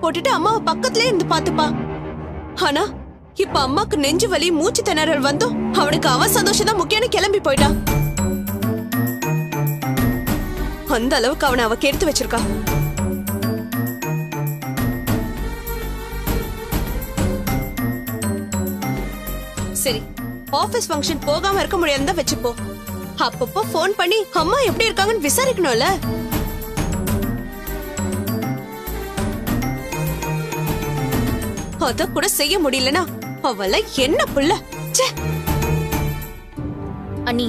போட்டுட்டு அம்மாவை பக்கத்துலயே இருந்து பாத்துப்பா. ஆனா இப்ப அம்மாக்கு நெஞ்சு வலி மூச்சு திணறல் வந்தும் அவனுக்கு அவன் சந்தோஷம் தான் முக்கியம்னு கிளம்பி போயிட்டான். அந்த அளவுக்கு அவனை அவ கெடுத்து வச்சிருக்கா. சரி, ஆபீஸ் ஃபங்க்ஷன் போகாம இருக்க முடியாதுன்னு வச்சுப்போ. அப்பப்போ போன் பண்ணி அம்மா எப்படி இருக்காங்கன்னு விசாரிக்கணும்ல. அத கூட செய்ய முடியலனா அவள என்ன புள்ள. அண்ணி,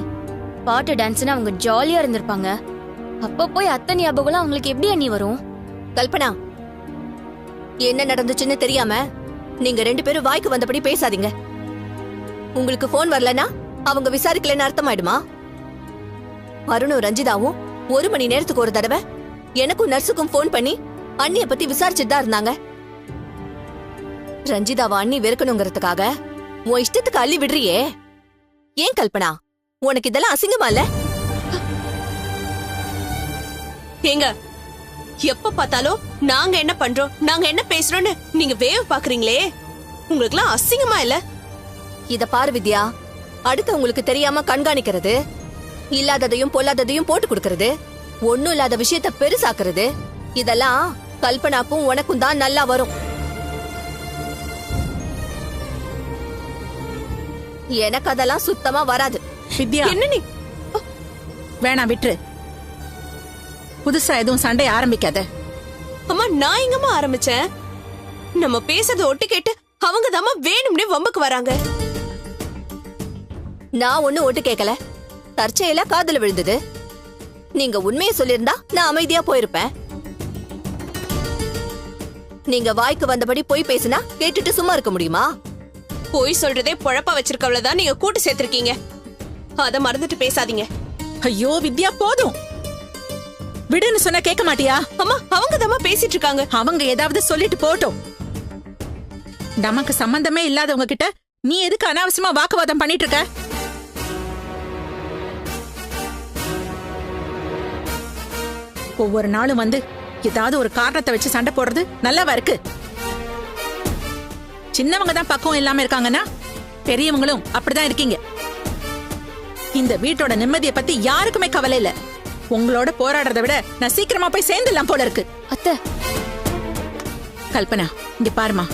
பாட்டு டான்ஸ்னா அவங்க ஜாலியா இருந்திருப்பாங்க. அப்ப போய் அத்தை ஞாபகம் அவங்களுக்கு எப்படி அண்ணி வரும்? கல்பனா, என்ன நடந்துச்சுன்னு தெரியாம நீங்க 2 பேரும் வாய்க்கு வந்தபடி பேசாதீங்க. உங்களுக்கு போன் வரலனா அவங்க விசாரிக்கலன்னு அர்த்தமாயிடுமா? அருணும் ரஞ்சிதாவும் 1 மணி நேரத்துக்கு ஒரு தடவை எனக்கும் நர்ஸுக்கும் போன் பண்ணி அண்ணிய பத்தி விசாரிச்சுட்டு தான் இருந்தாங்க. ரஞ்சிதாவை அண்ணி வெறுக்கணுங்கிறதுக்காக உன் இஷ்டத்துக்கு அள்ளி விடுறியே. ஏன் கல்பனா, உனக்கு இதெல்லாம் அசிங்கமா இல்ல? ஏங்க, எப்ப பார்த்தாலும் நாங்க என்ன பண்றோம், நாங்க என்ன பேசுறோம்னு நீங்க வேவ் பாக்குறீங்களே, உங்களுக்குலாம் அசிங்கமா இல்ல? இத பாரு வித்யா, அடுத்தவங்களுக்கு தெரியாம கண்காணிக்கிறது, இல்லாததையும் பொல்லாததையும் போட்டு கொடுக்கறது, ஒண்ணும் இல்லாத விஷயத்த பெருசாக்குறது, இதெல்லாம் கல்பனாக்கும் உனக்கும் தான் நல்லா வரும். எனக்கு அதெல்லாம் சுத்தமா வராது. வித்யா, என்ன நீ வேணாம் விட்டுரு. புதுசா எதுவும் சண்டை ஆரம்பிக்காத. அம்மா, நான் எங்கம்மா ஆரம்பிச்சேன்? நம்ம பேசுறத ஒட்டு கேட்டு அவங்க தாம்மா வேணும்னே வம்புக்கு வராங்க. நான் ஒண்ணு ஒட்டு கேட்கல, தற்செயலா காதுல விழுந்தது. நீங்க உண்மையை சொல்லிருந்தா நான் அமைதியா போயிருப்பேன். நீங்க வாய்க்கு வந்தபடி போய் பேசினா கேட்டுட்டு சும்மா இருக்க முடியுமா? போய் சொல்றதே பொழப்பா வச்சிருக்கவளதான் நீங்க கூட்டு சேர்த்திருக்கீங்க. அத மறந்துட்டு பேசாதீங்க. ஐயோ வித்யா, போதும் விடுன்னு சொன்ன கேட்க மாட்டியா? அம்மா, அவங்க தாம்மா பேசிட்டு இருக்காங்க. அவங்க ஏதாவது சொல்லிட்டு போட்டோம். நமக்கு சம்பந்தமே இல்லாதவங்க கிட்ட நீ எதுக்கு அனாவசியமா வாக்குவாதம் பண்ணிட்டு இருக்க? ஒவ்வொரு நாளும் வந்து ஏதாவது ஒரு காரணத்தை வச்சு சண்டை போடுறது நல்லாவா இருக்கு? சின்னவங்க தான் பக்குவம் இல்லாம இருக்காங்கன்னா பெரியவங்களும் அப்படிதான் இருக்கீங்க. இந்த வீட்டோட நிம்மதியை பத்தி யாருக்குமே கவலை இல்ல. உங்களோட போராடுறதை விட நான் சீக்கிரமா போய் சேர்ந்துடலாம் போல இருக்கு. அத்தை, கல்பனா, இங்க பாருமா,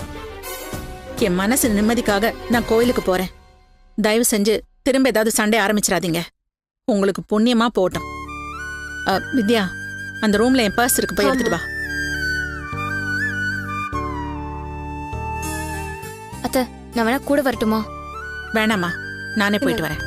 என் மனசு நிம்மதிக்காக நான் கோயிலுக்கு போறேன். தயவு செஞ்சு திரும்ப ஏதாவது சண்டை ஆரம்பிச்சிடாதீங்க. உங்களுக்கு புண்ணியமா போட்டோம். வித்யா, அந்த ரூம்ல என் பர்ஸ் இருக்கு, போய் எடுத்துட்டு வா. அத்தை, நான் வேணா கூட வரட்டுமா? வேணாமா, நானே போயிட்டு வரேன்.